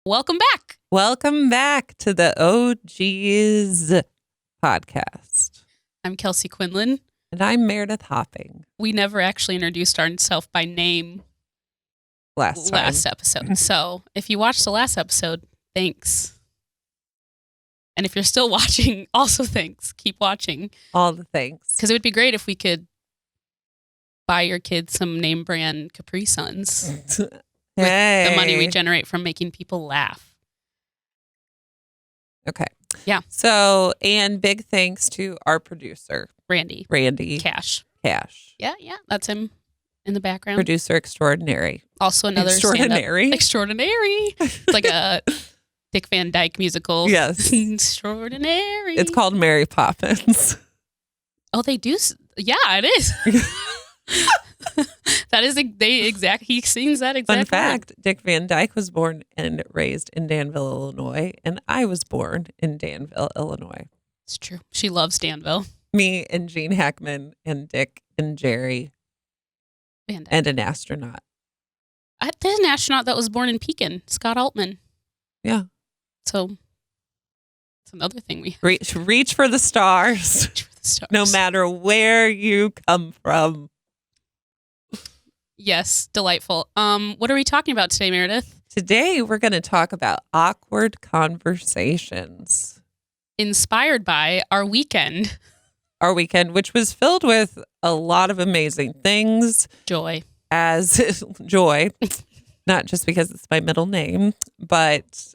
Welcome back. Welcome back to the OG's podcast. I'm Kelsey Quinlan. And I'm Meredith Hopping. We never actually introduced ourselves by name last episode. So if you watched the last episode, thanks. And if you're still watching, also thanks. Keep watching. All the thanks. Because it would be great if we could buy your kids some name brand Capri Suns. Hey. With the money we generate from making people laugh. Okay. Yeah. So, and big thanks to our producer, Randy. Cash. Yeah. That's him in the background. Producer extraordinary. Also another extraordinary. Extraordinary. It's like a Dick Van Dyke musical. Yes. Extraordinary. It's called Mary Poppins. Oh, they do. Yeah, it is. That is he sings that exact Fun fact, Dick Van Dyke was born and raised in Danville, Illinois, and I was born in Danville, Illinois. It's true. She loves Danville. Me and Gene Hackman and Dick and Jerry Van Dyke. and an astronaut. There's an astronaut that was born in Pekin, Scott Altman. Yeah. So it's another thing we reach for the stars. Reach for the stars. No matter where you come from. Yes, delightful. What are we talking about today, Meredith? Today we're going to talk about awkward conversations. Inspired by our weekend. Our weekend, which was filled with a lot of amazing things. Joy. Joy. Not just because it's my middle name, but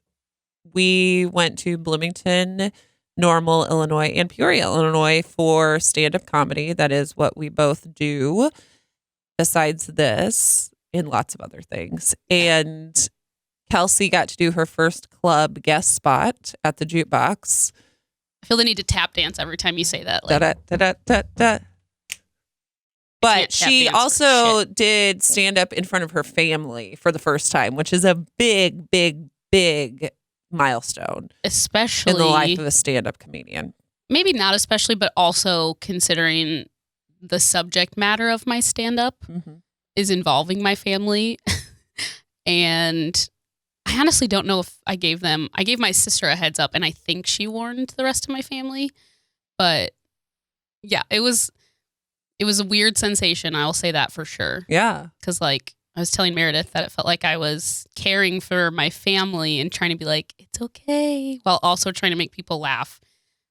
we went to Bloomington, Normal, Illinois, and Peoria, Illinois for stand-up comedy. That is what we both do. Besides this, and lots of other things. And Kelsey got to do her first club guest spot at the jukebox. I feel the need to tap dance every time you say that. Like, da-da-da-da-da. But she also did stand up in front of her family for the first time, which is a big, big, big milestone. Especially in the life of a stand-up comedian. Maybe not especially, but also considering the subject matter of my stand-up is involving my family. And I honestly don't know if I gave my sister a heads up, and I think she warned the rest of my family. But yeah, it was a weird sensation. I will say that for sure. Yeah. Because I was telling Meredith that it felt like I was caring for my family and trying to be like, it's okay, while also trying to make people laugh.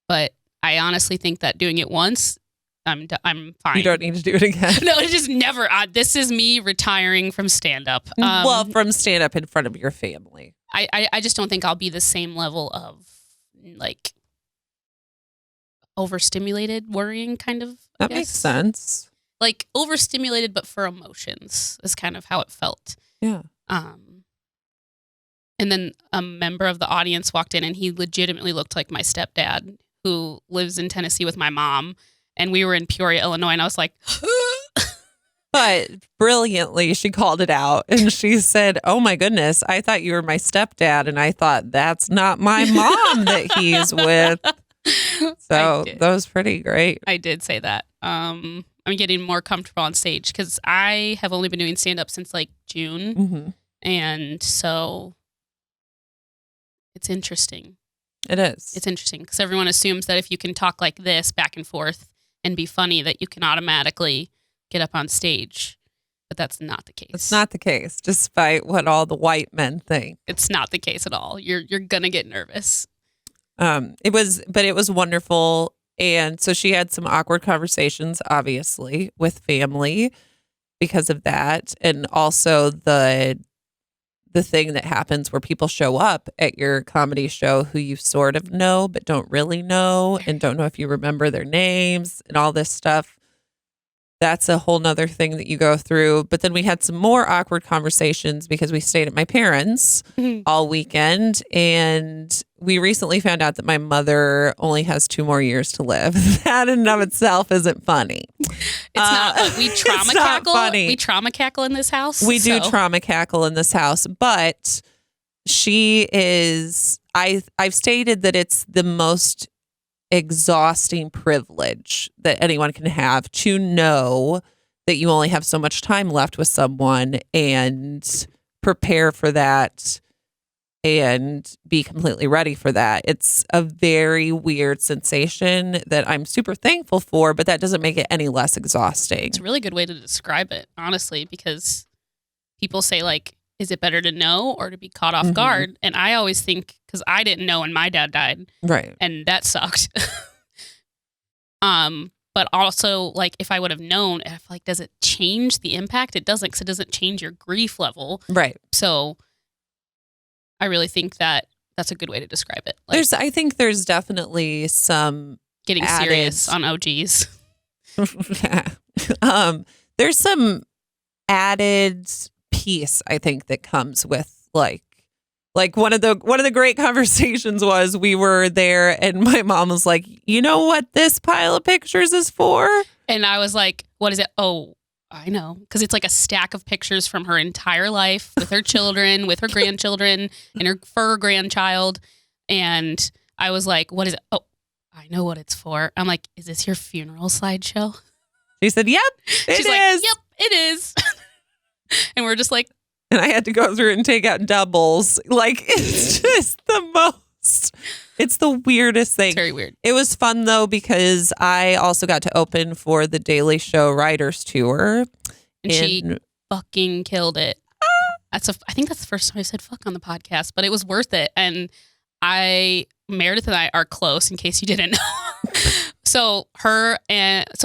But I honestly think that doing it once, I'm fine. You don't need to do it again. No, it's just never. This is me retaring from stand-up. From stand-up in front of your family. I just don't think I'll be the same level of overstimulated worrying kind of. That makes sense. Overstimulated, but for emotions is kind of how it felt. Yeah. And then a member of the audience walked in, and he legitimately looked like my stepdad, who lives in Tennessee with my mom. And we were in Peoria, Illinois, and I was like, But brilliantly, she called it out. And she said, oh, my goodness, I thought you were my stepdad. And I thought, that's not my mom that he's with. So that was pretty great. I did say that. I'm getting more comfortable on stage because I have only been doing stand-up since June. Mm-hmm. And so it's interesting. It is. It's interesting because everyone assumes that if you can talk like this back and forth and be funny, that you can automatically get up on stage. But that's not the case. It's not the case, despite what all the white men think. It's not the case at all. You're gonna get nervous. It was wonderful. And so she had some awkward conversations, obviously, with family because of that. And also the thing that happens where people show up at your comedy show who you sort of know but don't really know and don't know if you remember their names and all this stuff. That's a whole nother thing that you go through. But then we had some more awkward conversations because we stayed at my parents' all weekend. And we recently found out that my mother only has 2 more years to live. That in and of itself isn't funny. It's not. We trauma cackle. Funny. We trauma cackle in this house. We do trauma cackle in this house. But she is, I've stated that it's the most exhausting privilege that anyone can have to know that you only have so much time left with someone and prepare for that and be completely ready for that. It's a very weird sensation that I'm super thankful for, but that doesn't make it any less exhausting. It's a really good way to describe it, honestly, because people say, like, is it better to know or to be caught off guard? And I always think, because I didn't know when my dad died. Right. And that sucked. But also, like, if I would have known, I feel like, does it change the impact? It doesn't, because it doesn't change your grief level. Right. So I really think that that's a good way to describe it. Like, I think there's definitely some getting serious on OGs. There's some added piece, I think, that comes with like one of the great conversations was we were there and my mom was like, you know what this pile of pictures is for? And I was like, what is it? Oh, I know. Because it's like a stack of pictures from her entire life with her children, with her grandchildren, and her fur grandchild. And I was like, what is it? Oh, I know what it's for. I'm like, is this your funeral slideshow? She said, yep, it She's is. like, yep, it is. And we're just like. And I had to go through and take out doubles. Like, it's just it's the weirdest thing. It's very weird. It was fun, though, because I also got to open for the Daily Show Writers Tour. And she fucking killed it. I think that's the first time I said fuck on the podcast, but it was worth it. And Meredith and I are close, in case you didn't know. So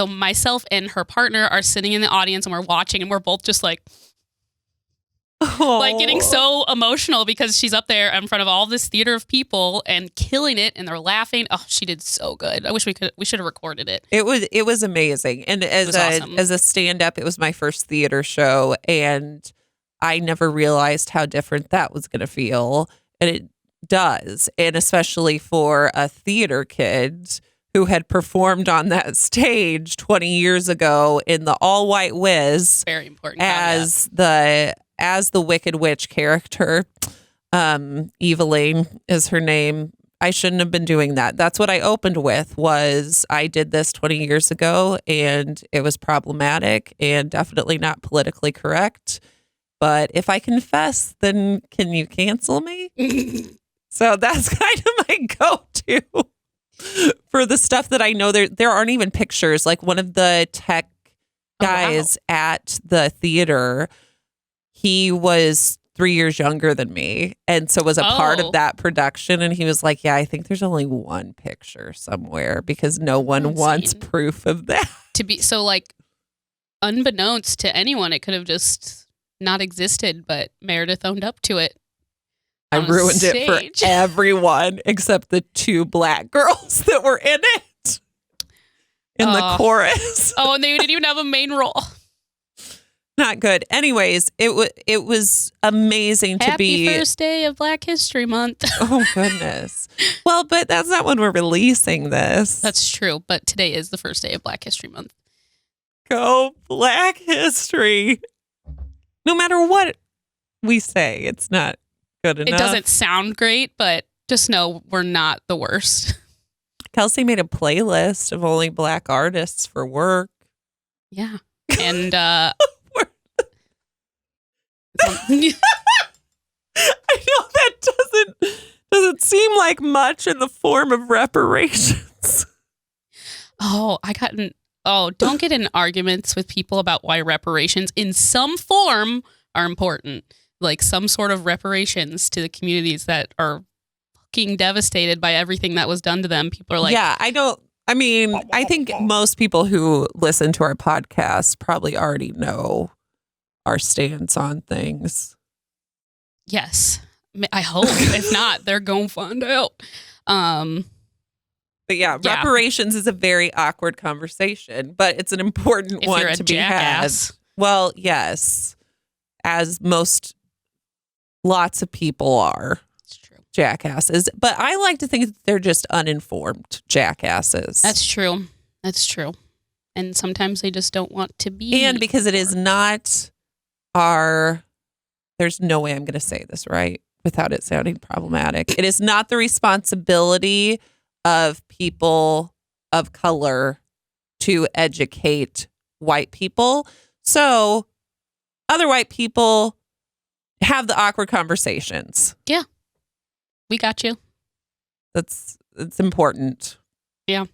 myself and her partner are sitting in the audience and we're watching and we're both just like, like getting so emotional because she's up there in front of all this theater of people and killing it, and they're laughing. Oh, she did so good. I wish we should have recorded it. It was amazing. And as a stand-up, it was my first theater show, and I never realized how different that was going to feel. And it does. And especially for a theater kid who had performed on that stage 20 years ago in the all-white whiz. Very important. As the Wicked Witch character, Eveline is her name. I shouldn't have been doing that. That's what I opened with. Was I did this 20 years ago, and it was problematic and definitely not politically correct. But if I confess, then can you cancel me? So that's kind of my go-to for the stuff that I know. There aren't even pictures. Like one of the tech guys at the theater, he was 3 years younger than me, and so was a part of that production. And he was like, yeah, I think there's only one picture somewhere because no one wants proof of that. To be so, like, unbeknownst to anyone, it could have just not existed, but Meredith owned up to it. I ruined it for everyone except the two black girls that were in it in the chorus. Oh, and they didn't even have a main role. Not good. Anyways, it was amazing to be. Happy first day of Black History Month. Oh, goodness. Well, but that's not when we're releasing this. That's true. But today is the first day of Black History Month. Go Black History. No matter what we say, it's not good enough. It doesn't sound great, but just know we're not the worst. Kelsey made a playlist of only black artists for work. Yeah. And I know that doesn't seem like much in the form of reparations. Don't get in arguments with people about why reparations in some form are important. Like some sort of reparations to the communities that are fucking devastated by everything that was done to them. People are like, yeah, I think most people who listen to our podcast probably already know our stance on things. Yes. I hope. If not, they're going to find out. But yeah, reparations is a very awkward conversation, but it's an important if one you're a to be jackass. had. Well, yes, as lots of people are. It's true. Jackasses. But I like to think that they're just uninformed jackasses. That's true. And sometimes they just don't want to be. And because it is not there's no way I'm going to say this right without it sounding problematic. It is not the responsibility of people of color to educate white people. So other white people have the awkward conversations. Yeah. We got you. It's important. Yeah.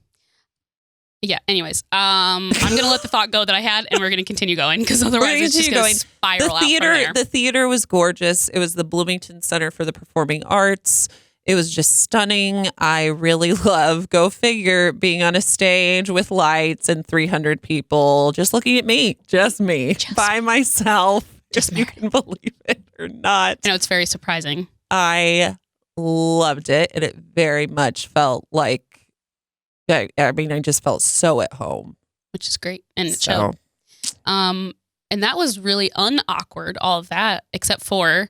Yeah. Anyways, I'm gonna let the thought go that I had, and we're gonna continue going because otherwise it's just gonna spiral out from there. The theater was gorgeous. It was the Bloomington Center for the Performing Arts. It was just stunning. I really love, go figure, being on a stage with lights and 300 people just looking at me, just by myself. Just if you can believe it or not. I know it's very surprising. I loved it, and it very much felt like. I just felt so at home. Which is great. And it showed. And that was really unawkward, all of that, except for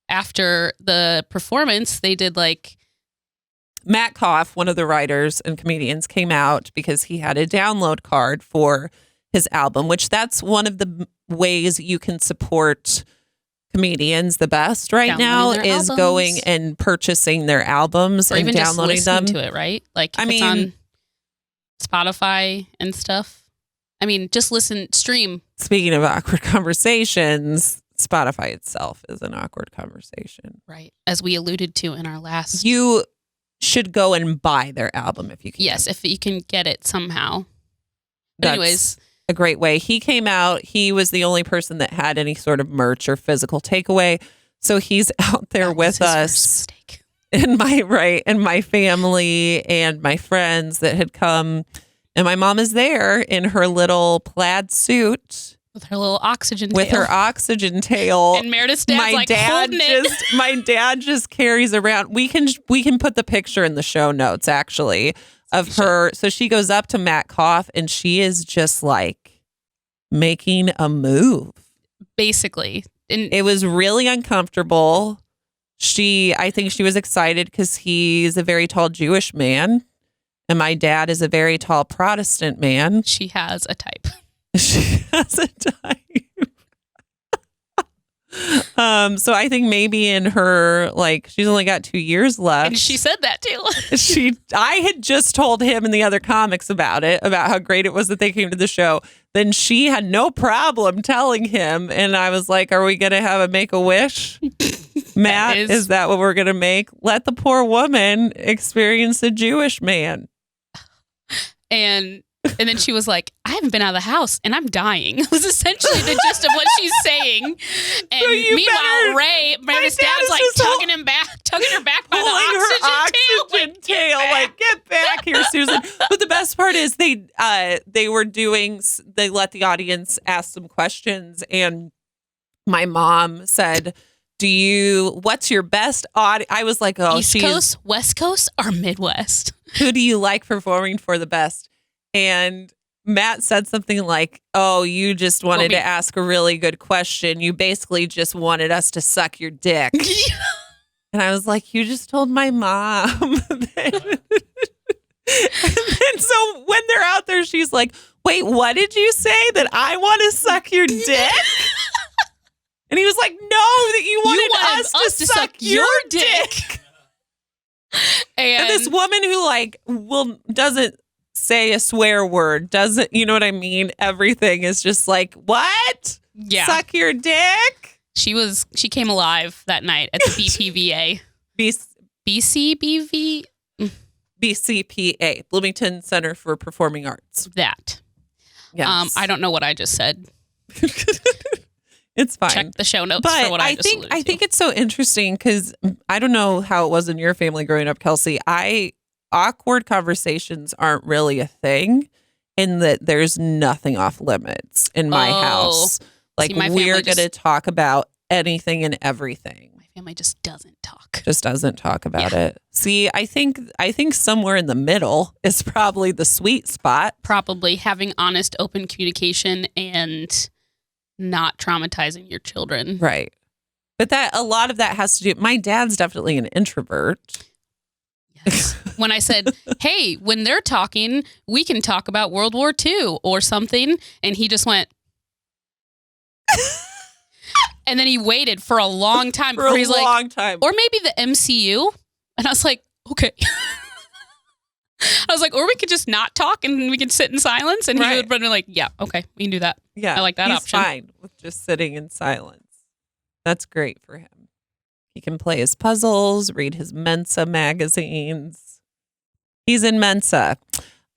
after the performance, they did like... Matt Koff, one of the writers and comedians, came out because he had a download card for his album, which that's one of the ways you can support comedians the best right now is going and purchasing their albums and downloading them. To it, right? Like, it's on Spotify and stuff. I mean, just stream. Speaking of awkward conversations, Spotify itself is an awkward conversation. Right. As we alluded to in our last. You should go and buy their album if you can. Yes, if you can get it somehow. Anyways. A great way. He came out. He was the only person that had any sort of merch or physical takeaway. So he's out there with us. And my family and my friends that had come, and my mom is there in her little plaid suit with her little oxygen tail. And Meredith's dad's holding it. My dad just carries around. We can put the picture in the show notes actually of her. So she goes up to Matt Koff and she is just like making a move, basically. And it was really uncomfortable. I think she was excited because he's a very tall Jewish man and my dad is a very tall Protestant man. She has a type. She has a type. So I think maybe in her, she's only got 2 years left. And she said that too. I had just told him and the other comics about how great it was that they came to the show. Then she had no problem telling him. And I was like, are we going to have a Make-A-Wish? Matt, is that what we're going to make? Let the poor woman experience a Jewish man. And then she was like, I haven't been out of the house and I'm dying. It was essentially the gist of what she's saying. And so meanwhile, Meredith's dad's like tugging her back by the oxygen tail. Like, get back here, Susan. But the best part is they let the audience ask some questions. And my mom said, what's your best audience? I was like, East Coast, West Coast, or Midwest? Who do you like performing for the best? And Matt said something like, oh, you just wanted to ask a really good question. You basically just wanted us to suck your dick. And I was like, you just told my mom. And then so when they're out there, she's like, wait, what did you say? That I want to suck your dick? And he was like, no, that you wanted us to suck your dick. And this woman who doesn't say a swear word, doesn't, you know what I mean? Everything is just like, what? Yeah. Suck your dick? She came alive that night at the BPVA. BCBV? BCPA, Bloomington Center for Performing Arts. That. Yes. I don't know what I just said. It's fine. Check the show notes for what I just alluded to. I think it's so interesting because I don't know how it was in your family growing up, Kelsey. Awkward conversations aren't really a thing in that there's nothing off limits in my house. Like, we're going to talk about anything and everything. My family just doesn't talk. Just doesn't talk about it. See, I think somewhere in the middle is probably the sweet spot. Probably having honest, open communication and not traumatizing your children. Right. But a lot of that has to do, my dad's definitely an introvert. Yes. When I said, hey, when they're talking, we can talk about World War II or something. And he just went. And then he waited for a long time. Or maybe the MCU. And I was like, okay. I was like, or we could just not talk and we could sit in silence. And he would be like, yeah, okay, we can do that. Yeah, I like that he's option. Fine with just sitting in silence. That's great for him. He can play his puzzles, read his Mensa magazines. He's in Mensa.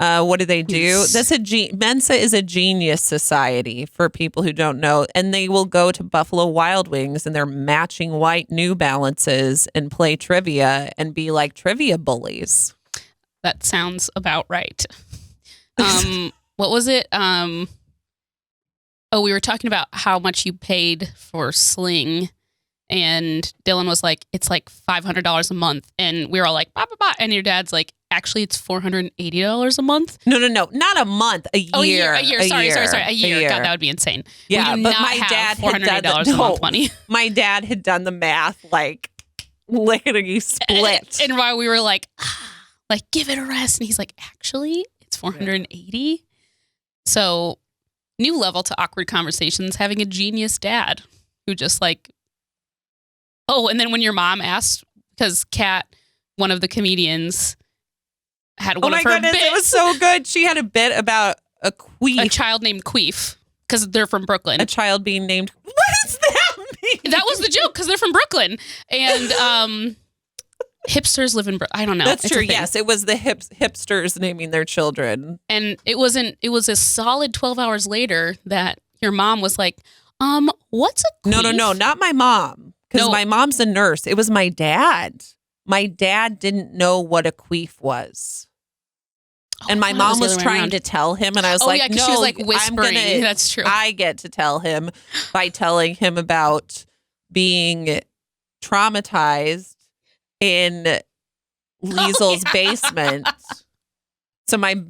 What do they do? Mensa is a genius society for people who don't know. And they will go to Buffalo Wild Wings in their matching white New Balances and play trivia and be like trivia bullies. That sounds about right. What was it? We were talking about how much you paid for Sling. And Dylan was like, it's like $500 a month. And we were all like, bah, bah, bah. And your dad's like, actually, it's $480 a month. No, not a month, a year. Oh, a year. Sorry. A year. God, that would be insane. Yeah, but my dad had done $480 a month money. My dad had done the math, like literally split. And while we were like, give it a rest. And he's like, actually, it's $480. So new level to awkward conversations, having a genius dad who just like, oh, and then when your mom asked, because Kat, one of the comedians, had one of her bits. It was so good. She had a bit about a queef. A child named Queef, because they're from Brooklyn. A child being named. What does that mean? That was the joke, because they're from Brooklyn. And hipsters live in Brooklyn. I don't know. That's true. Yes, it was the hipsters naming their children. And it was a solid 12 hours later that your mom was like, what's a queef? No, not my mom. Because my mom's a nurse. It was my dad. My dad didn't know what a queef was. And my mom was trying to tell him, and I was like, no, she was like whispering. That's true. I get to tell him by telling him about being traumatized in Liesel's basement. So my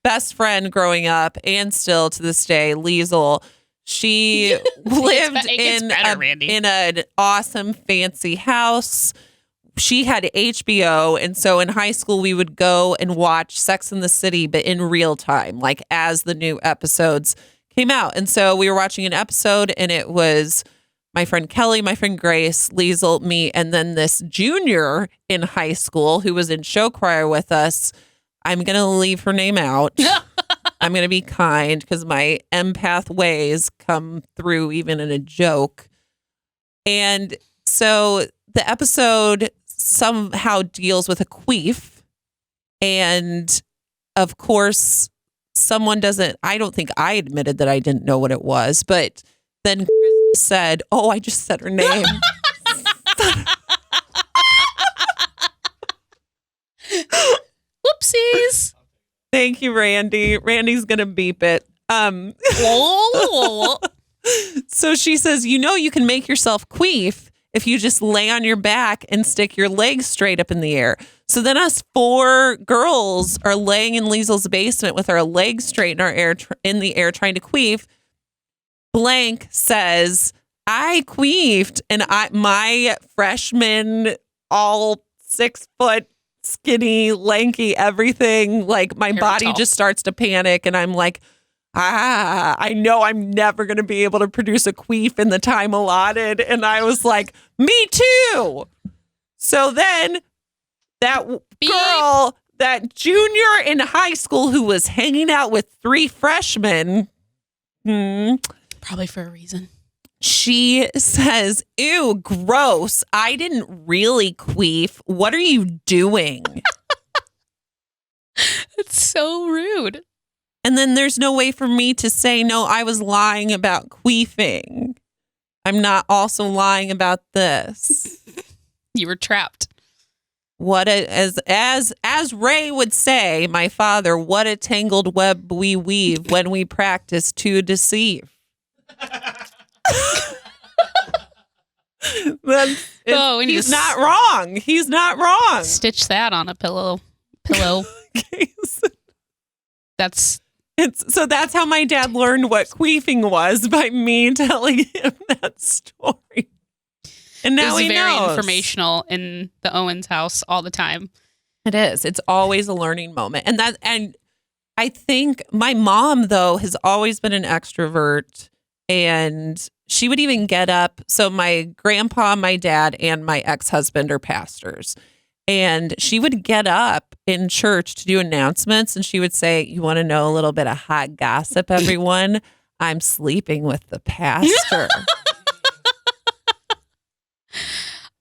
best friend growing up, and still to this day, Liesel, she lived in an awesome, fancy house. She had HBO, and so in high school we would go and watch Sex and the City, but in real time, like as the new episodes came out. And so we were watching an episode, and it was my friend Kelly, my friend Grace, Liesel, me, and then this junior in high school who was in show choir with us. I'm going to leave her name out. I'm going to be kind because my empath ways come through even in a joke. And so the episode somehow deals with a queef. And of course, someone doesn't, I don't think I admitted that I didn't know what it was, but then Chris said, oh, I just said her name. Whoopsies. Thank you, Randy. Randy's going to beep it. So she says, you can make yourself queef if you just lay on your back and stick your legs straight up in the air. So then us 4 girls are laying in Liesel's basement with our legs straight in the air trying to queef. Blank says, I queefed, and my freshman, all 6 foot, skinny, lanky, everything, like my body just starts to panic, and I'm like, I know I'm never going to be able to produce a queef in the time allotted. And I was like, me too. So then that girl, that junior in high school who was hanging out with 3 freshmen, probably for a reason, she says, ew, gross. I didn't really queef. What are you doing? It's so rude. And then there's no way for me to say, no, I was lying about queefing. I'm not also lying about this. You were trapped. What as Ray would say, my father, what a tangled web we weave when we practice to deceive. He's not wrong. He's not wrong. Stitch that on a pillow. So that's how my dad learned what queefing was, by me telling him that story. And now he knows. It's very informational in the Owens house all the time. It is. It's always a learning moment. And I think my mom, though, has always been an extrovert, and she would even get up. So my grandpa, my dad, and my ex-husband are pastors. And she would get up in church to do announcements, and she would say, you want to know a little bit of hot gossip, everyone? I'm sleeping with the pastor.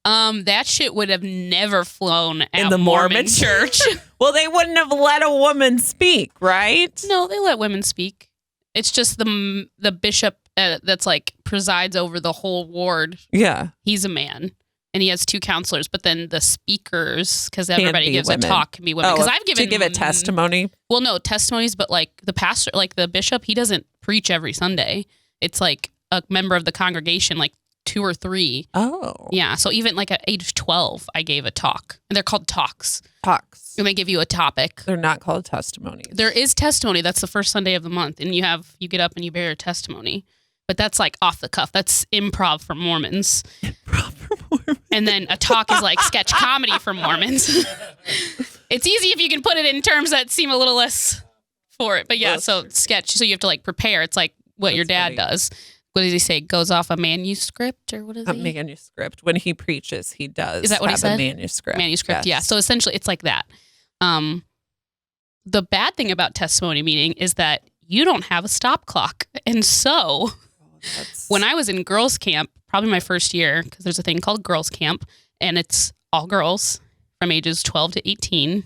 That shit would have never flown at In the Mormon Mormon church. Well, they wouldn't have let a woman speak, right? No, they let women speak. It's just the bishop that's like presides over the whole ward. Yeah. He's a man. And he has 2 counselors, but then the speakers, because everybody gives women. a talk, can be women. Because I've given to give a testimony. Well, no testimonies, but like the pastor, like the bishop, he doesn't preach every Sunday. It's like a member of the congregation, like 2 or 3. Oh, Yeah. So even like at age 12, I gave a talk, and they're called talks. Talks. And they give you a topic. They're not called testimonies. There is testimony. That's the first Sunday of the month, and you get up and you bear your testimony. But that's like off the cuff. That's improv for Mormons. Improv for Mormons. And then a talk is like sketch comedy for Mormons. It's easy if you can put it in terms that seem a little less for it. But yeah, so sketch. So you have to like prepare. It's like what your dad does. What does he say? Goes off a manuscript or what is it? A manuscript. When he preaches, he does. Is that what he said? A manuscript. Manuscript, yes. Yeah. So essentially it's like that. The bad thing about testimony meeting is that you don't have a stop clock. And so when I was in girls camp, probably my first year, because there's a thing called girls camp, and it's all girls from ages 12 to 18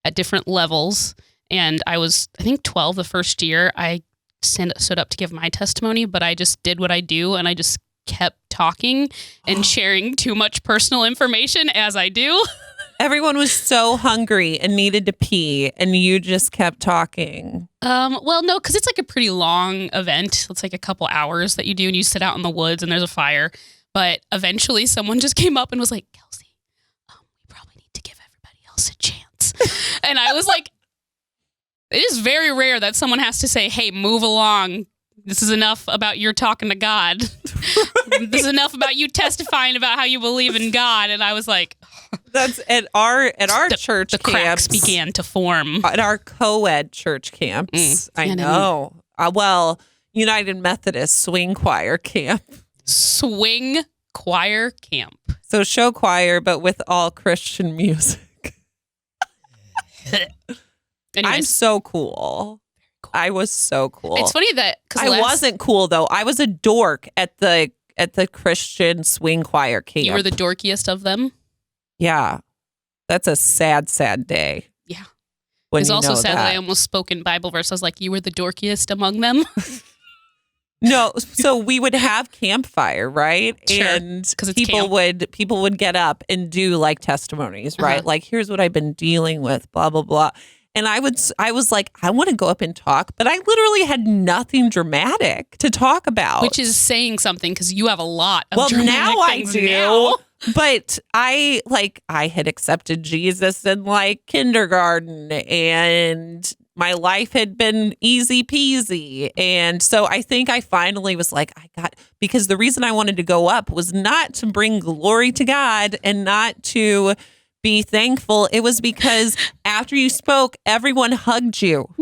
at different levels. And I was, I think, 12 the first year. I stood up to give my testimony, but I just did what I do, and I just kept talking and sharing too much personal information as I do. Everyone was so hungry and needed to pee, and you just kept talking. Well, no, because it's like a pretty long event. It's like a couple hours that you do, and you sit out in the woods, and there's a fire. But eventually, someone just came up and was like, "Kelsey, we probably need to give everybody else a chance." And I was like, "It is very rare that someone has to say, hey, move along. This is enough about your talking to God. This is enough about you testifying about how you believe in God." And I was like, that's at our church the cracks camps began to form. At our co-ed church camps. I know. Well, United Methodist Swing Choir Camp. Swing Choir Camp. So show choir, but with all Christian music. I'm so cool. I was so cool. It's funny that I wasn't cool though. I was a dork at the Christian Swing Choir Camp. You were the dorkiest of them. Yeah, that's a sad, sad day. Yeah, when it's you also know sad that I almost spoke in Bible verse. I was like, "You were the dorkiest among them." No, so we would have campfire, right? Sure, and it's people would get up and do like testimonies, right? Like, here's what I've been dealing with, blah blah blah. And I was like, I want to go up and talk, but I literally had nothing dramatic to talk about. Which is saying something, because you have a lot of dramatic now things I do. now. But I had accepted Jesus in like kindergarten, and my life had been easy peasy. And so I think I finally was like, because the reason I wanted to go up was not to bring glory to God and not to be thankful. It was because after you spoke, everyone hugged you,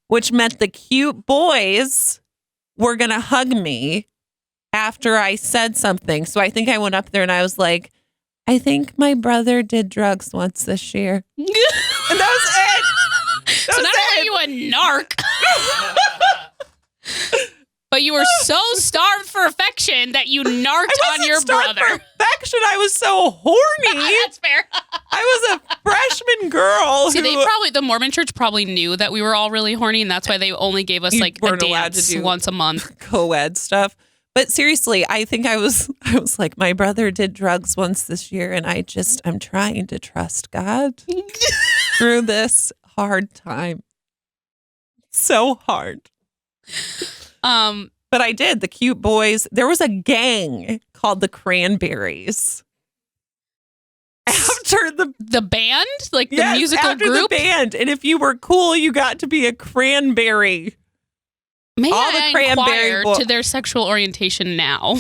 which meant the cute boys were going to hug me after I said something. So I think I went up there and I was like, I think my brother did drugs once this year. And that was it. So not only are you a narc, but you were so starved for affection that you narked on your brother. For affection. I was so horny. That's fair. I was a freshman girl. See, the Mormon church probably knew that we were all really horny, and that's why they only gave us like a dance once a month. Co-ed stuff. But seriously, I think I was like, my brother did drugs once this year, and I'm trying to trust God through this hard time. So hard. But I did. The cute boys. There was a gang called the Cranberries. After the band, like the musical after group, the band, and if you were cool, you got to be a cranberry. May I inquire to their sexual orientation now?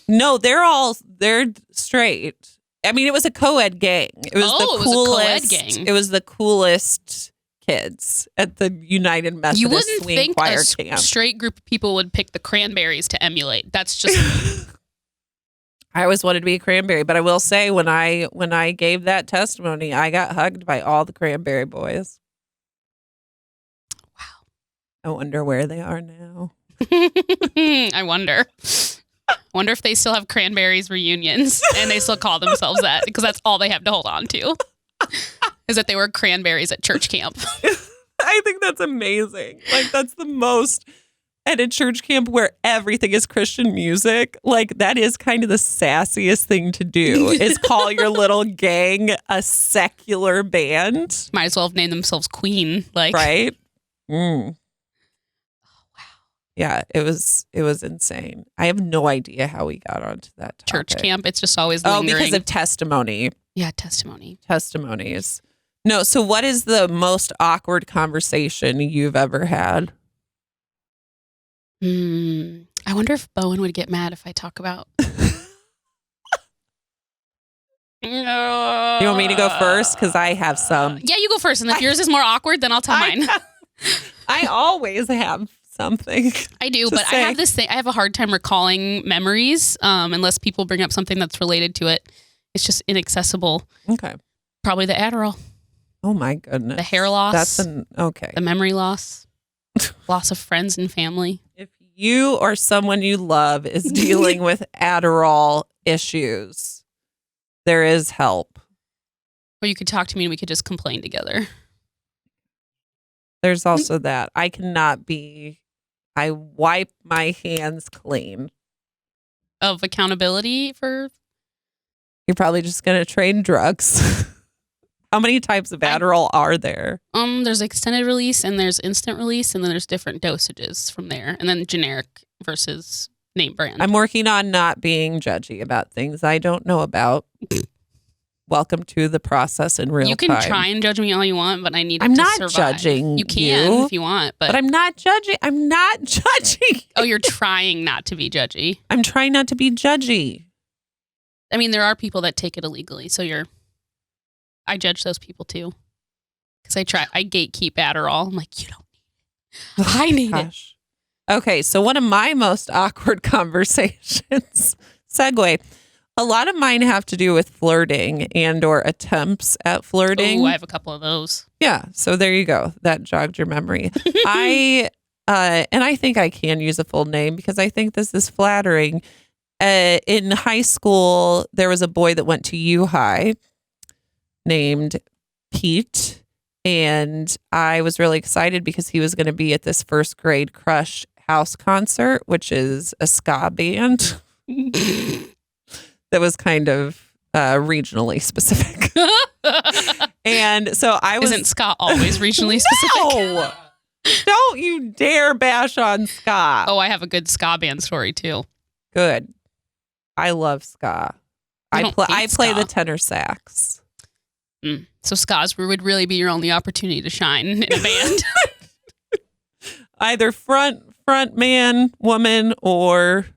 No, they're straight. I mean, it was a co-ed gang. It was the coolest gang. It was the coolest kids at the United Methodist You wouldn't Swing think Choir a Camp. Straight group of people would pick the Cranberries to emulate. That's just. I always wanted to be a cranberry, but I will say when I gave that testimony, I got hugged by all the Cranberry boys. Wow. I wonder where they are now. I wonder. Wonder if they still have Cranberries reunions and they still call themselves that because that's all they have to hold on to is that they were Cranberries at church camp. I think that's amazing. Like, that's the most at a church camp where everything is Christian music. Like, that is kind of the sassiest thing to do is call your little gang a secular band. Might as well have named themselves Queen. Like, right? Mm. Yeah, it was insane. I have no idea how we got onto that topic. Church camp, it's just always lingering. Oh, because of testimony. Yeah, testimony. Testimonies. No, so what is the most awkward conversation you've ever had? I wonder if Bowen would get mad if I talk about... You want me to go first? Because I have some. Yeah, you go first. And if yours is more awkward, then I'll tell mine. I always have something. I do, but say. I have this thing. I have a hard time recalling memories unless people bring up something that's related to it. It's just inaccessible. Okay. Probably the Adderall. Oh my goodness. The hair loss. Okay. The memory loss. Loss of friends and family. If you or someone you love is dealing with Adderall issues, there is help. Or you could talk to me and we could just complain together. There's also that. I wipe my hands clean. Of accountability for? You're probably just going to trade drugs. How many types of Adderall are there? There's extended release and there's instant release and then there's different dosages from there. And then generic versus name brand. I'm working on not being judgy about things I don't know about. Welcome to the process in real time. You can try and judge me all you want, but I need I'm to not survive. judging you can if you want, but I'm not judging. I'm not judging. Oh, you're trying not to be judgy. I'm trying not to be judgy. I mean, there are people that take it illegally, so I judge those people too. Because I gatekeep Adderall. I'm like, you don't need it. I need it. Okay, so one of my most awkward conversations, segue. A lot of mine have to do with flirting and or attempts at flirting. Oh, I have a couple of those. Yeah, so there you go. That jogged your memory. And I think I can use a full name because I think this is flattering. In high school, there was a boy that went to U High named Pete, and I was really excited because he was going to be at this first grade crush house concert, which is a ska band. That was kind of regionally specific. And so I was... Isn't ska always regionally specific? No! Don't you dare bash on ska. Oh, I have a good ska band story too. Good. I love ska. I play the tenor sax. So ska's would really be your only opportunity to shine in a band. Either front man, woman, or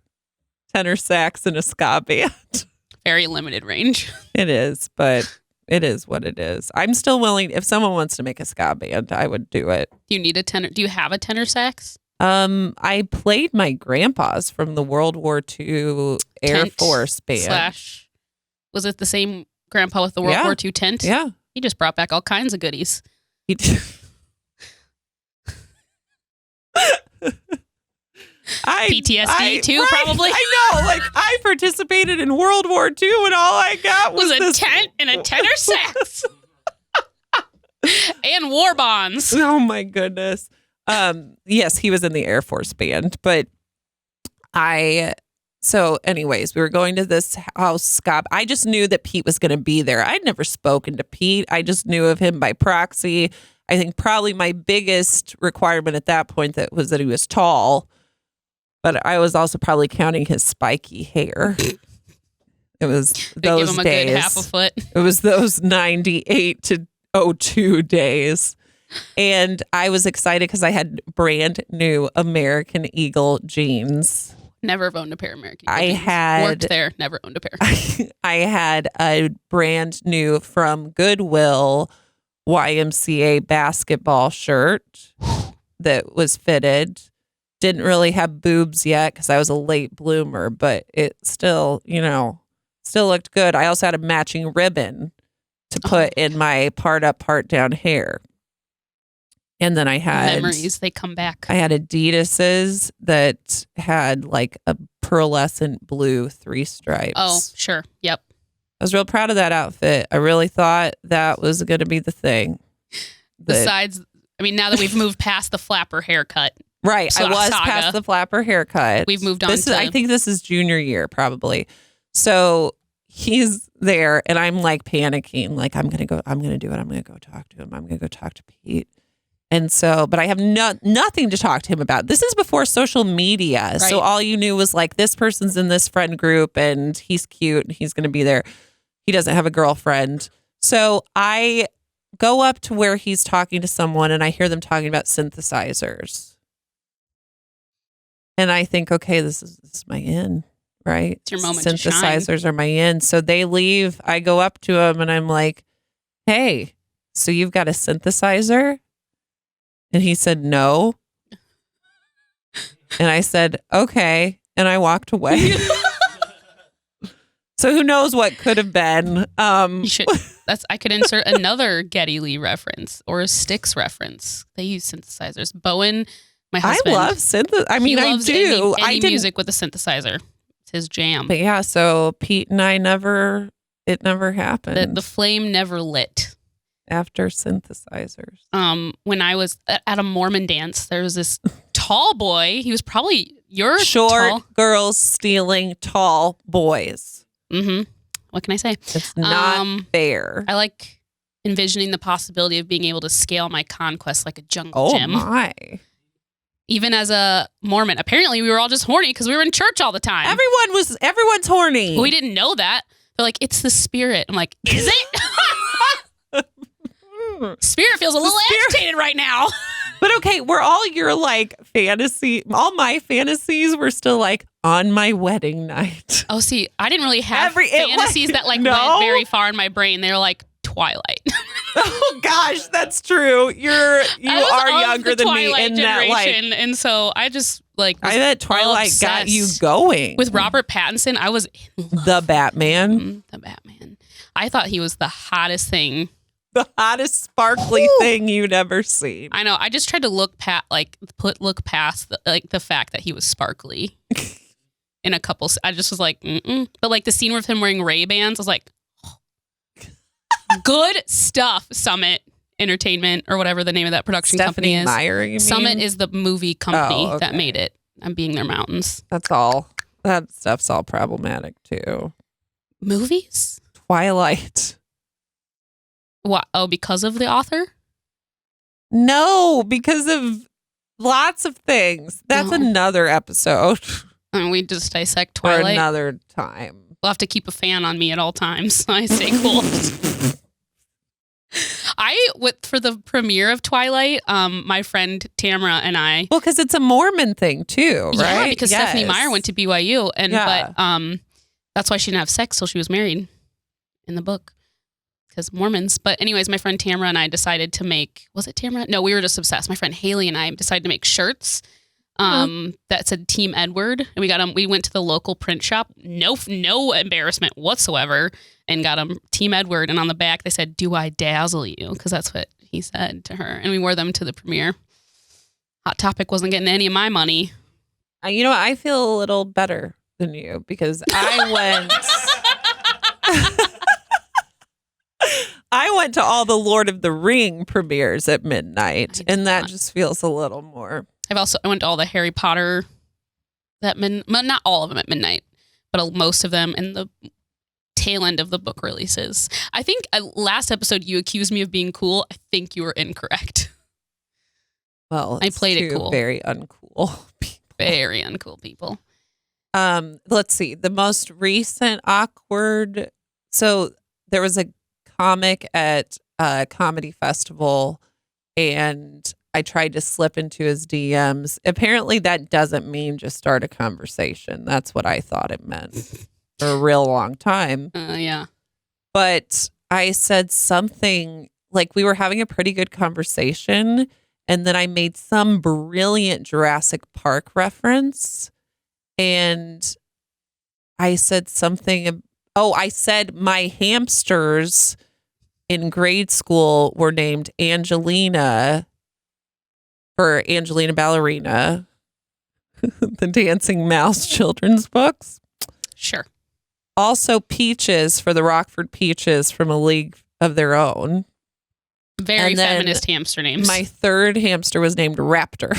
tenor sax in a ska band. Very limited range. It is, but it is what it is. I'm still willing. If someone wants to make a ska band, I would do it. Do you need a tenor? Do you have a tenor sax? I played my grandpa's from the World War II Air Force band. / was it the same grandpa with the World War II tent? Yeah. He just brought back all kinds of goodies. He did. PTSD too, right, probably. I know. Like, I participated in World War II and all I got was a tent and a tenor sax. And war bonds. Oh my goodness. Yes, he was in the Air Force band, but so anyways, we were going to this house, Scott. I just knew that Pete was going to be there. I'd never spoken to Pete. I just knew of him by proxy. I think probably my biggest requirement at that point was that he was tall, but I was also probably counting his spiky hair. It was those give him days. A good half a foot. It was those 98 to 02 days. And I was excited because I had brand new American Eagle jeans. Never have owned a pair of American Eagle jeans. Worked there, never owned a pair. I had a brand new from Goodwill YMCA basketball shirt that was fitted. Didn't really have boobs yet because I was a late bloomer, but it still, still looked good. I also had a matching ribbon to put in my part up, part down hair. And then I had memories. They come back. I had Adidas's that had like a pearlescent blue 3 stripes. Oh, sure. Yep. I was real proud of that outfit. I really thought that was going to be the thing. Besides, I mean, now that we've moved past the flapper haircut. Right. I was past the flapper haircut. We've moved on I think this is junior year, probably. So he's there and I'm like panicking. Like, I'm going to do it. I'm going to go talk to him. I'm going to go talk to Pete. And so, but I have nothing to talk to him about. This is before social media. Right. So all you knew was like, this person's in this friend group and he's cute and he's going to be there. He doesn't have a girlfriend. So I go up to where he's talking to someone and I hear them talking about synthesizers. And I think, okay, this is my in, right? It's your moment Synthesizers to shine. Are my in. So they leave. I go up to him and I'm like, hey, so you've got a synthesizer? And he said, no. And I said, okay. And I walked away. So who knows what could have been. I could insert another Geddy Lee reference or a Styx reference. They use synthesizers. Bowen, my husband. I love synthesizers. I mean, I do. Any music with a synthesizer. It's his jam. But yeah, so Pete and I it never happened. The flame never lit. After synthesizers. When I was at a Mormon dance, there was this tall boy. He was probably your short girls stealing tall boys. Mm-hmm. What can I say? It's not fair. I like envisioning the possibility of being able to scale my conquest like a jungle gym. Oh my. Even as a Mormon. Apparently we were all just horny because we were in church all the time. Everyone's horny. But we didn't know that. They're like, it's the spirit. I'm like, is it? Spirit feels a little agitated right now. But okay, we're all your like fantasy. All my fantasies were still like on my wedding night. Oh, see, I didn't really have fantasies that went very far in my brain. They were like Twilight. Oh gosh, that's true. You are younger than me in that like, and so I just like. I bet Twilight got you going with Robert Pattinson. I was in love. The Batman. The Batman. I thought he was the hottest thing. The hottest sparkly thing you'd ever seen. I know. I just tried to look past the fact that he was sparkly. In a couple, I just was like, but like the scene with him wearing Ray-Bans, I was like, oh. Good stuff. Summit Entertainment or whatever the name of that production company is. Meyer, you mean? Summit is the movie company that made it. I'm being their mountains. That's all. That stuff's all problematic too. Movies? Twilight. What? Oh, because of the author? No, because of lots of things. That's another episode. And we just dissect Twilight. For another time. We'll have to keep a fan on me at all times. I stay cool. For the premiere of Twilight, my friend Tamara and I. Well, because it's a Mormon thing too, right? Yeah, because Stephanie Meyer went to BYU, but that's why she didn't have sex till she was married in the book. Because Mormons. But anyways, my friend Tamara and I decided to make, was it Tamara? No, we were just obsessed. My friend Haley and I decided to make shirts that said Team Edward. And we got them, we went to the local print shop, no embarrassment whatsoever, and got them Team Edward. And on the back, they said, "Do I dazzle you?" Because that's what he said to her. And we wore them to the premiere. Hot Topic wasn't getting any of my money. You know, I feel a little better than you because I went... I went to all the Lord of the Ring premieres at midnight, and that just feels a little more. I went to all the Harry Potter not all of them at midnight, but most of them in the tail end of the book releases. I think last episode you accused me of being cool. I think you were incorrect. Well, I played it cool. Very uncool people. Very uncool people. Let's see. The most recent awkward. So there was a comic at a comedy festival and I tried to slip into his DMs. Apparently that doesn't mean just start a conversation. That's what I thought it meant for a real long time. Yeah. But I said something like we were having a pretty good conversation and then I made some brilliant Jurassic Park reference and I said something. I said my hamsters in grade school were named Angelina for Angelina Ballerina, the Dancing Mouse children's books. Sure. Also Peaches for the Rockford Peaches from A League of Their Own. Very feminist hamster names. My third hamster was named Raptor.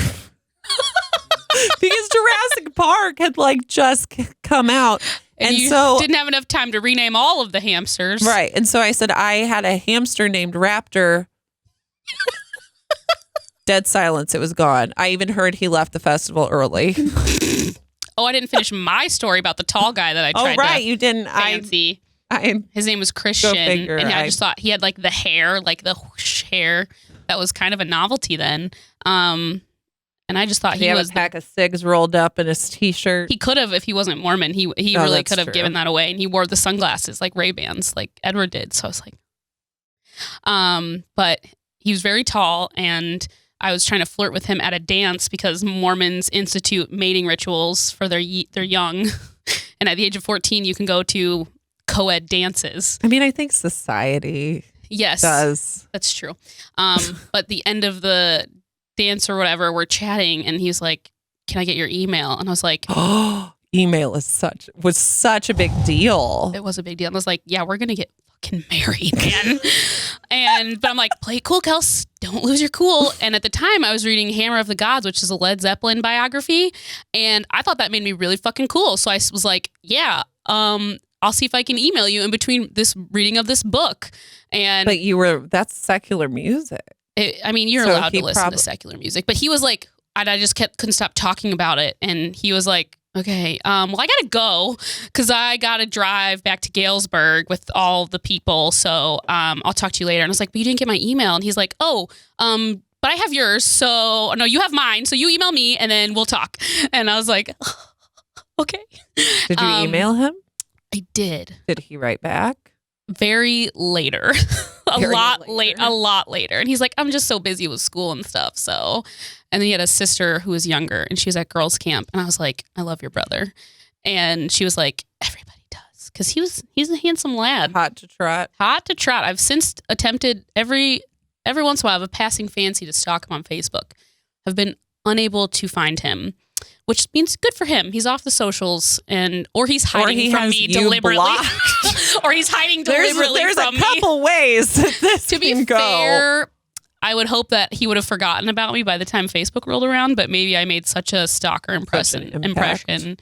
Because Jurassic Park had like just come out. And you so didn't have enough time to rename all of the hamsters. Right. And so I said, I had a hamster named Raptor. Dead silence. It was gone. I even heard he left the festival early. Oh, I didn't finish my story about the tall guy that I tried to you didn't. fancy. His name was Christian. Figure, and I just thought he had like the hair, like the whoosh hair. That was kind of a novelty then. And I just thought he was a pack of cigs rolled up in his t-shirt. He could have if he wasn't Mormon. He really could have given that away. And he wore the sunglasses like Ray-Bans, like Edward did. So I was like, but he was very tall, and I was trying to flirt with him at a dance because Mormons institute mating rituals for their young. And at the age of 14, you can go to co-ed dances. I mean, I think society does. That's true. But the end of the dance or whatever, we're chatting, and he's like, "Can I get your email?" And I was like, email was such a big deal. It was a big deal. And I was like, yeah, we're gonna get fucking married, man. But I'm like, play it cool, Kels. Don't lose your cool. And at the time, I was reading Hammer of the Gods, which is a Led Zeppelin biography, and I thought that made me really fucking cool. So I was like, yeah, I'll see if I can email you in between this reading of this book. But that's secular music. You're allowed to listen to secular music, but he was like, I just couldn't stop talking about it. And he was like, okay, well, I gotta go because I gotta drive back to Galesburg with all the people. So I'll talk to you later. And I was like, but you didn't get my email. And he's like, oh, but I have yours. So no, you have mine. So you email me and then we'll talk. And I was like, okay. Did you email him? I did. Did he write back? Very later. a lot later. And he's like, I'm just so busy with school and stuff. So, and then he had a sister who was younger, and she was at girls camp. And I was like, I love your brother. And she was like, everybody does. Because he's a handsome lad. Hot to trot. I've since attempted every once in a while, I have a passing fancy to stalk him on Facebook. I've been unable to find him, which means good for him. He's off the socials, or he's hiding from me deliberately. Or he's hiding deliberately from me. There's a couple ways that this to be can go. fair, I would hope that he would have forgotten about me by the time Facebook rolled around, but maybe I made such a stalker impression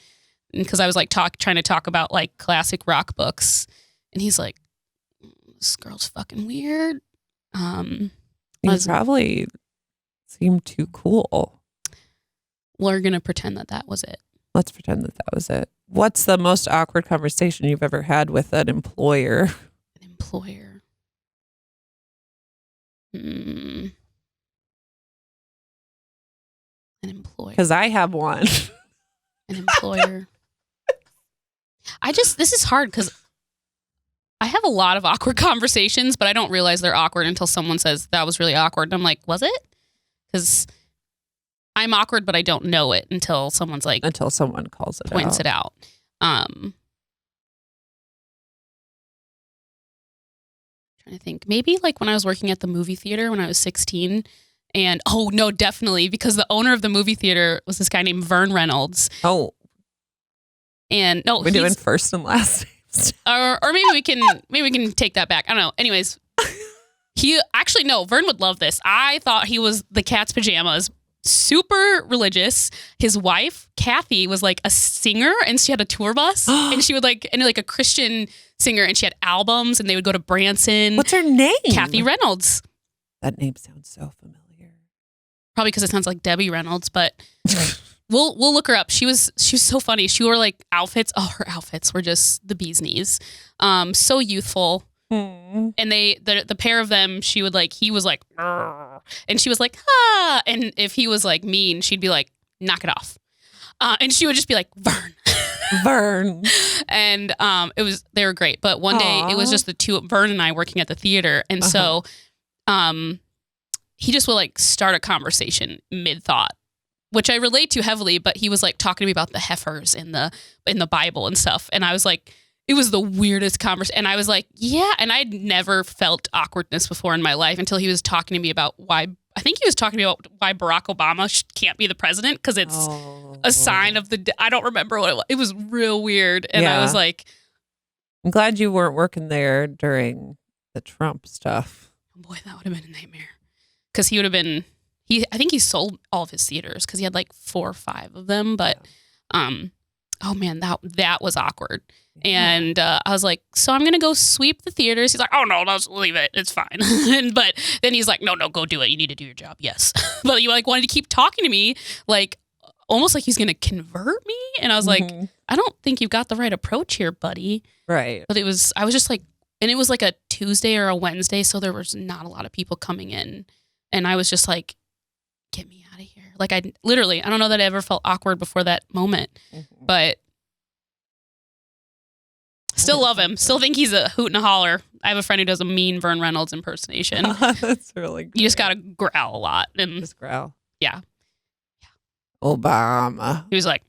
because I was like trying to talk about like classic rock books, and he's like, this girl's fucking weird. You probably seemed too cool. We're going to pretend that was it. Let's pretend that was it. What's the most awkward conversation you've ever had with an employer? An employer. An employer. Because I have one. An employer. This is hard because I have a lot of awkward conversations, but I don't realize they're awkward until someone says that was really awkward. And I'm like, was it? Because I'm awkward, but I don't know it until someone calls it points it out. Trying to think, maybe like when I was working at the movie theater when I was 16, and definitely because the owner of the movie theater was this guy named Vern Reynolds. Oh, and no, we're doing first and last names, or maybe we can take that back. I don't know. Anyways, Vern would love this. I thought he was the cat's pajamas. Super religious. His wife, Kathy, was like a singer, and she had a tour bus, and she would like a Christian singer, and she had albums, and they would go to Branson. What's her name? Kathy Reynolds. That name sounds so familiar. Probably because it sounds like Debbie Reynolds, but we'll look her up. She was so funny. She wore like outfits. Oh, her outfits were just the bee's knees. So youthful. And the pair of them, he was like, "Arr," and she was like, ah. And if he was like mean, she'd be like, knock it off. And she would just be like, Vern. And they were great. But one day it was just the two, Vern and I working at the theater. And so he just would like start a conversation mid-thought, which I relate to heavily, but he was like talking to me about the heifers in the Bible and stuff. And I was like, it was the weirdest conversation. And I was like, yeah. And I'd never felt awkwardness before in my life until he was talking to me about why I think he was talking about why Barack Obama can't be the president because it's a sign of I don't remember what it was. It was real weird. And I was like, I'm glad you weren't working there during the Trump stuff. Boy, that would have been a nightmare. Because he would have been, I think he sold all of his theaters because he had like 4 or 5 of them. But, oh man, that was awkward. And I was like, so I'm going to go sweep the theaters. He's like, oh no, let's leave it. It's fine. But then he's like, no, go do it. You need to do your job. Yes. But you like wanted to keep talking to me, like almost like he's going to convert me. And I was like, I don't think you got the right approach here, buddy. Right. But I was just like, and it was like a Tuesday or a Wednesday. So there was not a lot of people coming in. And I was just like, get me out of here. Like I don't know that I ever felt awkward before that moment, but still love him. Still think he's a hoot and a holler. I have a friend who does a mean Vern Reynolds impersonation. That's really good. You just got to growl a lot. And just growl. Yeah. Obama. He was like,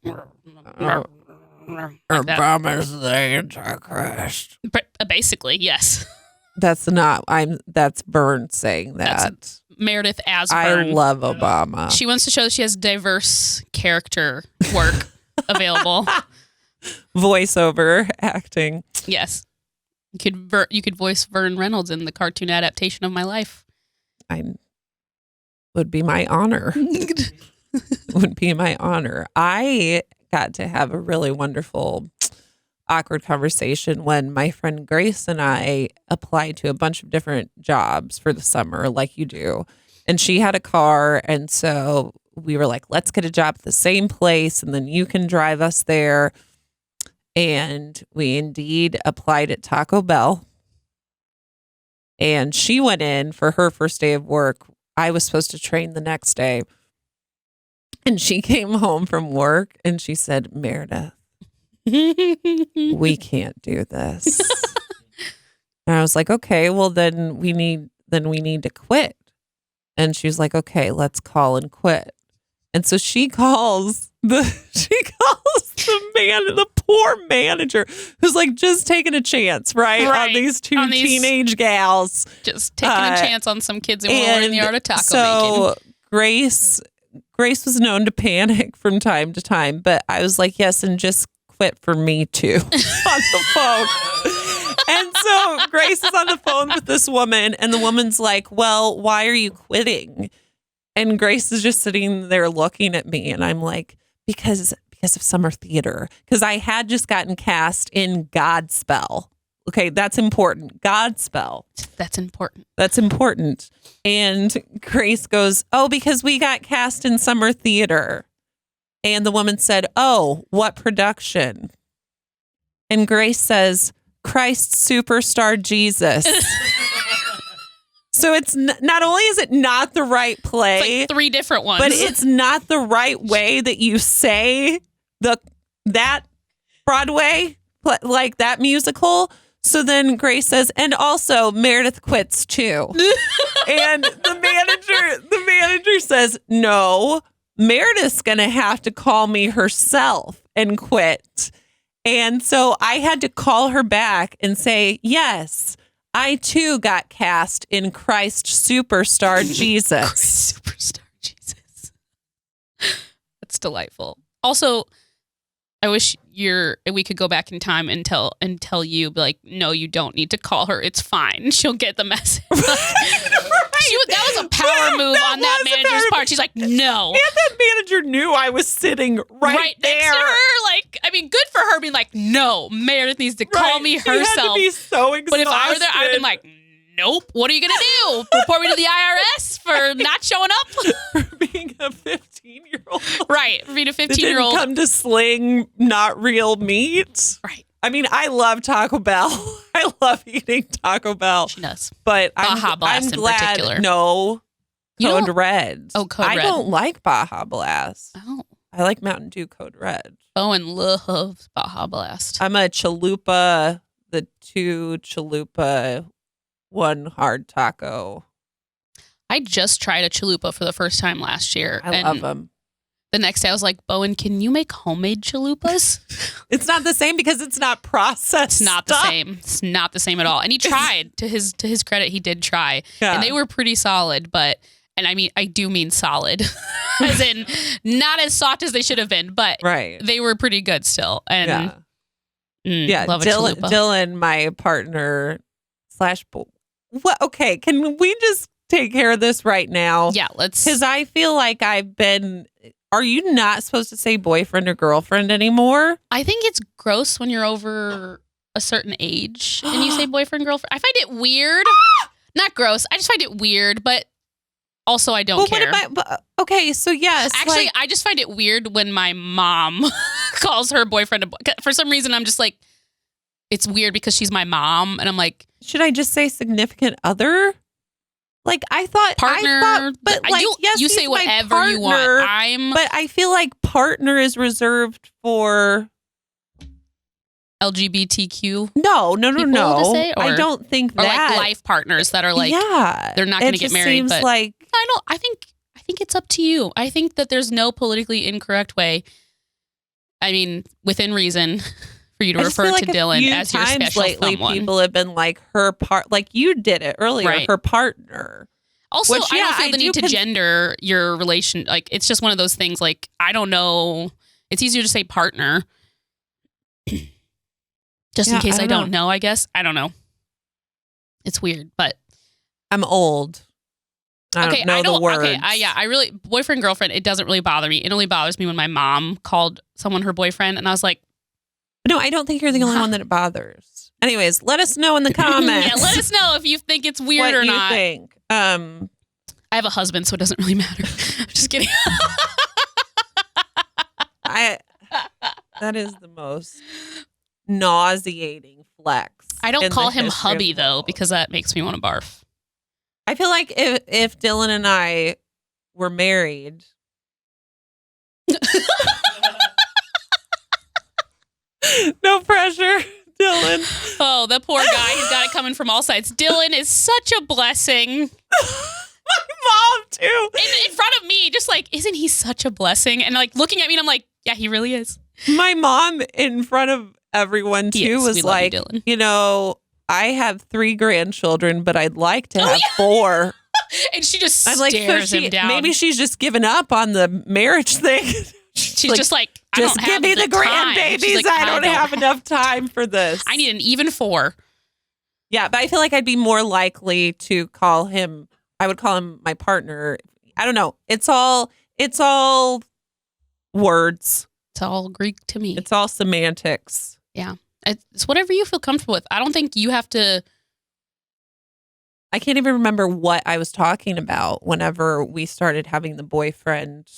Obama's the Antichrist. Basically, yes. That's Vern saying that. That's Meredith as I Vern. love Obama. She wants to show that she has diverse character work available. Voiceover acting. Yes. You could voice Vern Reynolds in the cartoon adaptation of my life. Would be my honor. Would be my honor. I got to have a really wonderful, awkward conversation when my friend Grace and I applied to a bunch of different jobs for the summer, like you do. And she had a car. And so we were like, let's get a job at the same place. And then you can drive us there. And we indeed applied at Taco Bell. And she went in for her first day of work. I was supposed to train the next day. And she came home from work and she said, Meredith, we can't do this. And I was like, okay, well then we need to quit. And she was like, okay, let's call and quit. And so she calls the poor manager who's like just taking a chance, right? On these teenage gals. Just taking a chance on some kids who were in the art of taco making. Grace was known to panic from time to time, but I was like, yes, and just quit for me too on the phone. And so Grace is on the phone with this woman, and the woman's like, well, why are you quitting? And Grace is just sitting there looking at me, and I'm like, because of summer theater. Because I had just gotten cast in Godspell. Okay, that's important. Godspell. That's important. That's important. And Grace goes, oh, because we got cast in summer theater. And the woman said, oh, what production? And Grace says, Christ Superstar Jesus. So it's not only is it not the right play, it's like 3 different ones, but it's not the right way that you say that Broadway, like that musical. So then Grace says, and also Meredith quits too. And the manager says, no, Meredith's going to have to call me herself and quit. And so I had to call her back and say, yes, I too got cast in Christ Superstar Jesus. Christ Superstar Jesus. That's delightful. Also, I wish we could go back in time and tell you, like, no, you don't need to call her. It's fine. She'll get the message. That was a power move on that manager's part. She's like, no. And that manager knew I was sitting right there. Next to her. Like, I mean, good for her being like, no, Meredith needs to call me herself. She had to be so exhausted. But if I were there, I'd have been like, nope. What are you going to do? Report me to the IRS for not showing up? For being a 15-year-old. Right. For being a 15-year-old. Didn't come to sling not real meat. Right. I mean, I love Taco Bell. I love eating Taco Bell. She does. But Baja Blast I'm glad. In particular. No. Code Red. Oh, Code Red. I don't like Baja Blast. Oh. I like Mountain Dew Code Red. Owen loves Baja Blast. I'm a chalupa, the 2 chalupa, 1 hard taco. I just tried a chalupa for the first time last year. I love them. The next day I was like, Bowen, can you make homemade chalupas? It's not the same because it's not processed. It's not the same. It's not the same at all. And he tried. To his credit, he did try. Yeah. And they were pretty solid. And I mean, I do mean solid, as in not as soft as they should have been, but they were pretty good still. And love a chalupa. Dylan, my partner / what? Okay, can we just take care of this right now? Yeah, let's. Because I feel like I've been. Are you not supposed to say boyfriend or girlfriend anymore? I think it's gross when you're over a certain age and you say boyfriend, girlfriend. I find it weird. Not gross. I just find it weird, but also I don't care. Okay, so yes. Actually, I just find it weird when my mom calls her boyfriend. For some reason, I'm just like, it's weird because she's my mom. And I'm like. Should I just say significant other? Like I thought partner, but like you say whatever you want. But I feel like partner is reserved for LGBTQ. No. Say, I don't think or that. Like life partners that are like they're not going to get married. Seems but like I think it's up to you. I think that there's no politically incorrect way. I mean, within reason. For you to refer to Dylan as your special lately, someone. People have been like her part, like you did it earlier, her partner. Also, I don't feel the need to gender your relation. Like, it's just one of those things. Like, I don't know. It's easier to say partner. Just in case I don't know, I guess. I don't know. It's weird, but. I'm old. I don't know the words. Okay, I really, boyfriend, girlfriend, it doesn't really bother me. It only bothers me when my mom called someone her boyfriend, and I was like, no, I don't think you're the only one that it bothers. Anyways, let us know in the comments. Let us know if you think it's weird or not. What you think. I have a husband, so it doesn't really matter. I'm just kidding. That is the most nauseating flex. I don't call him hubby, though, because that makes me want to barf. I feel like if Dylan and I were married... No pressure, Dylan. Oh, the poor guy. He's got it coming from all sides. Dylan is such a blessing. My mom, too. In front of me, just like, isn't he such a blessing? And like looking at me, and I'm like, yeah, he really is. My mom, in front of everyone, too, was like, you know, I have 3 grandchildren, but I'd like to have 4. And she just stares him down. Maybe she's just given up on the marriage thing. She's just like, just give me the grandbabies. Like, I don't have enough time for this. I need an even 4. Yeah, but I feel like I'd be more likely to call him. I would call him my partner. I don't know. It's all words. It's all Greek to me. It's all semantics. Yeah, it's whatever you feel comfortable with. I don't think you have to. I can't even remember what I was talking about whenever we started having the boyfriend.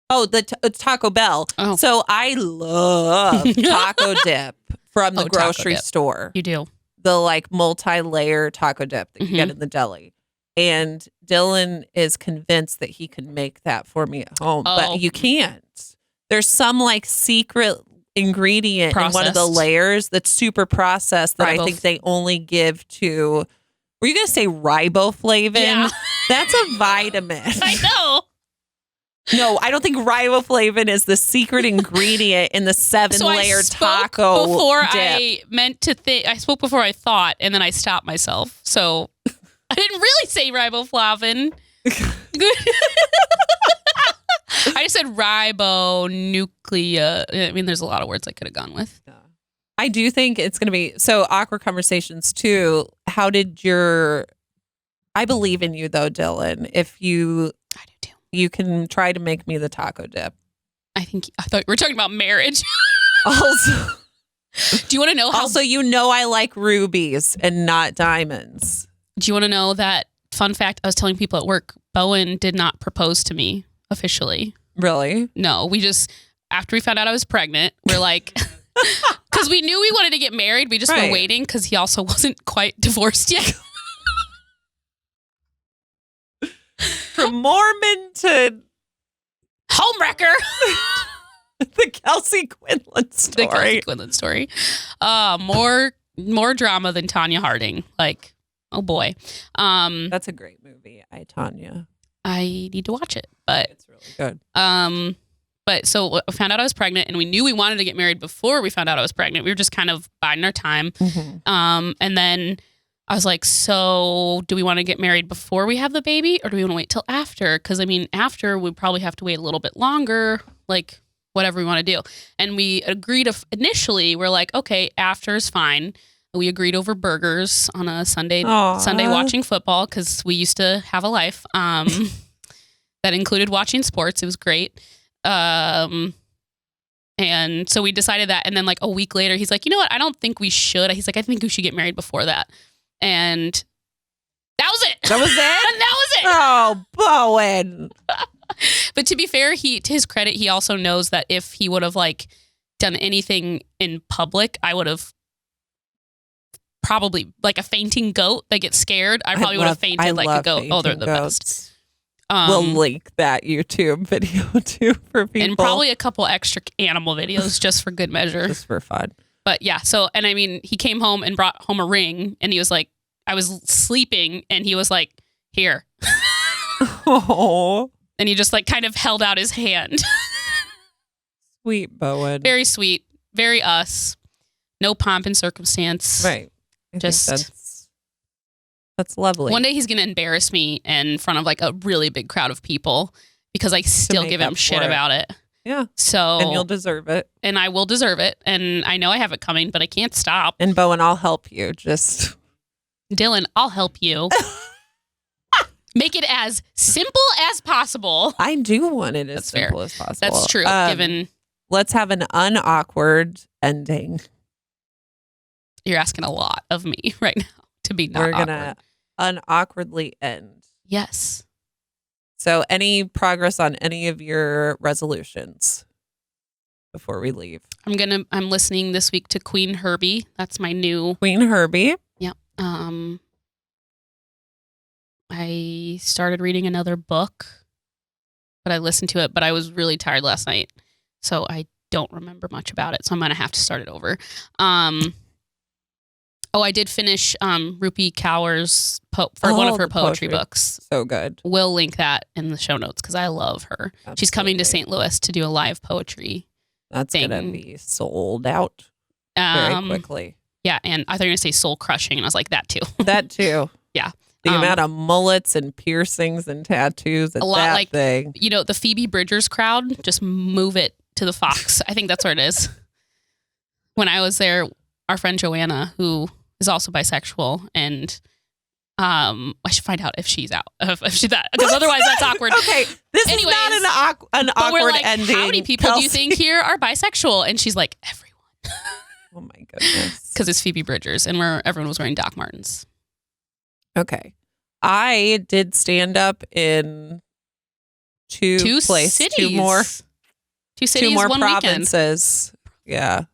Oh, the Taco Bell. Oh. So I love taco dip from the grocery store. You do. The like multi-layer taco dip that you get in the deli. And Dylan is convinced that he can make that for me at home. But you can't. There's some like secret ingredient in one of the layers that's super processed that I think they only give to... Were you going to say riboflavin? Yeah. That's a vitamin. I know. No, I don't think riboflavin is the secret ingredient in the 7-layer taco before dip. I meant to think. I spoke before I thought, and then I stopped myself. So I didn't really say riboflavin. I just said ribonuclea. I mean, there's a lot of words I could have gone with. Yeah. I do think it's going to be so awkward conversations too. How did your? I believe in you though, Dylan. If you. I do too. You can try to make me the taco dip. I thought we were talking about marriage. Also, do you want to know how? Also, you know I like rubies and not diamonds. Do you want to know that fun fact? I was telling people at work, Bowen did not propose to me officially. Really? No, we just, after we found out I was pregnant, we're like, because we knew we wanted to get married. We just were waiting because he also wasn't quite divorced yet. From Mormon to homewrecker. The Kelsey Quinlan story. The Kelsey Quinlan story. More drama than Tanya Harding. Like, oh boy. That's a great movie. Tanya. I need to watch it, but it's really good. But so I found out I was pregnant, and we knew we wanted to get married before we found out I was pregnant. We were just kind of biding our time. Mm-hmm. And then I was like, so do we want to get married before we have the baby or do we want to wait till after? Because, I mean, after we probably have to wait a little bit longer, like whatever we want to do. And we agreed initially, we're like, okay, after is fine. We agreed over burgers on a Sunday watching football because we used to have a life that included watching sports. It was great. And so we decided that. And then like a week later, he's like, you know what? I don't think we should. He's like, I think we should get married before that. And that was it. That was it? That was it. Oh, Bowen. But to be fair, to his credit, he also knows that if he would have like done anything in public, I would have probably like a fainting goat that gets scared. I probably would have fainted like a goat. Oh, they're the best. We'll link that YouTube video too for people. And probably a couple extra animal videos just for good measure. Just for fun. But yeah, so, and I mean, he came home and brought home a ring and he was like, I was sleeping and he was like, here. Oh. And he just like kind of held out his hand. Sweet Bowen. Very sweet. Very us. No pomp and circumstance. Right. That's lovely. One day he's going to embarrass me in front of like a really big crowd of people because I still give him shit about it. Yeah. So. And you'll deserve it. And I will deserve it. And I know I have it coming, but I can't stop. And Bowen, I'll help you. Just. Dylan, I'll help you. Make it as simple as possible. I do want it as simple as possible. That's true. Given. Let's have an unawkward ending. You're asking a lot of me right now to be not We're awkward. We're going to unawkwardly end. Yes. So any progress on any of your resolutions before we leave? I'm listening this week to Queen Herbie. That's my new Queen Herbie. Yep. I started reading another book, but I listened to it, but I was really tired last night. So I don't remember much about it. So I'm going to have to start it over. I did finish Rupi Kaur's one of her poetry books. So good. We'll link that in the show notes because I love her. Absolutely. She's coming to St. Louis to do a live poetry. That's going to be sold out very quickly. Yeah, and I thought you were going to say soul crushing, and I was like, that too. That too. Yeah. The amount of mullets and piercings and tattoos. A lot like, thing. You know, the Phoebe Bridgers crowd, just move it to the Fox. I think that's where it is. When I was there, our friend Joanna, who is also bisexual, and I should find out if she's out. If she's that, because otherwise that's awkward. Okay, this is not an awkward like, ending. How many people Kelsey. do you think here are bisexual? And she's like, everyone. Oh my goodness. Because it's Phoebe Bridgers, and everyone was wearing Doc Martens. Okay. I did stand up in two cities. Two more one provinces. Weekend. Yeah.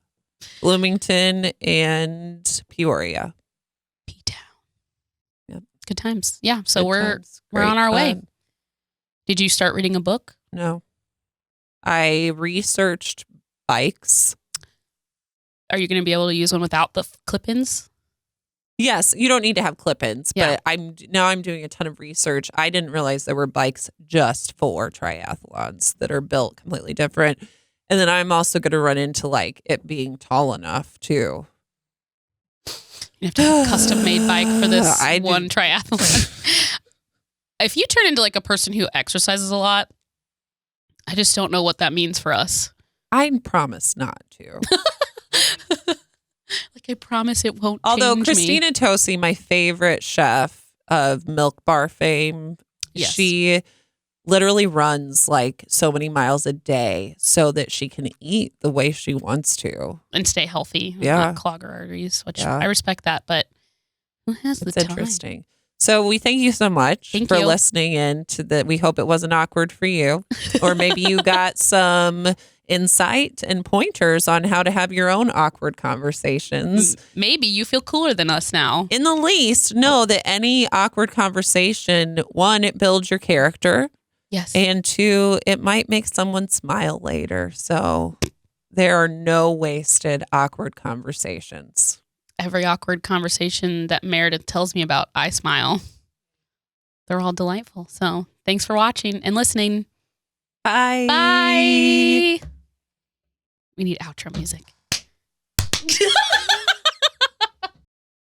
Bloomington and Peoria. P-Town. Yep. Good times. Yeah. So we're on our way. Did you start reading a book? No. I researched bikes. Are you going to be able to use one without the clip-ins? Yes, you don't need to have clip-ins, but I'm doing a ton of research. I didn't realize there were bikes just for triathlons that are built completely different. And then I'm also going to run into like it being tall enough too. You have to have a custom-made bike for this one triathlon. If you turn into like a person who exercises a lot, I just don't know what that means for us. I promise not to. Like I promise it won't. Although change Christina me. Tosi, my favorite chef of Milk Bar fame, yes. She literally runs like so many miles a day so that she can eat the way she wants to and stay healthy. And not clog her arteries, which I respect that. But who has the time? It's interesting. So we thank you so much for listening in to the. We hope it wasn't awkward for you, or maybe you got some insight and pointers on how to have your own awkward conversations. Maybe you feel cooler than us now. In the least, know that any awkward conversation, one, it builds your character. Yes. And two, it might make someone smile later. So there are no wasted awkward conversations. Every awkward conversation that Meredith tells me about, I smile. They're all delightful. So thanks for watching and listening. Bye. Bye. We need outro music.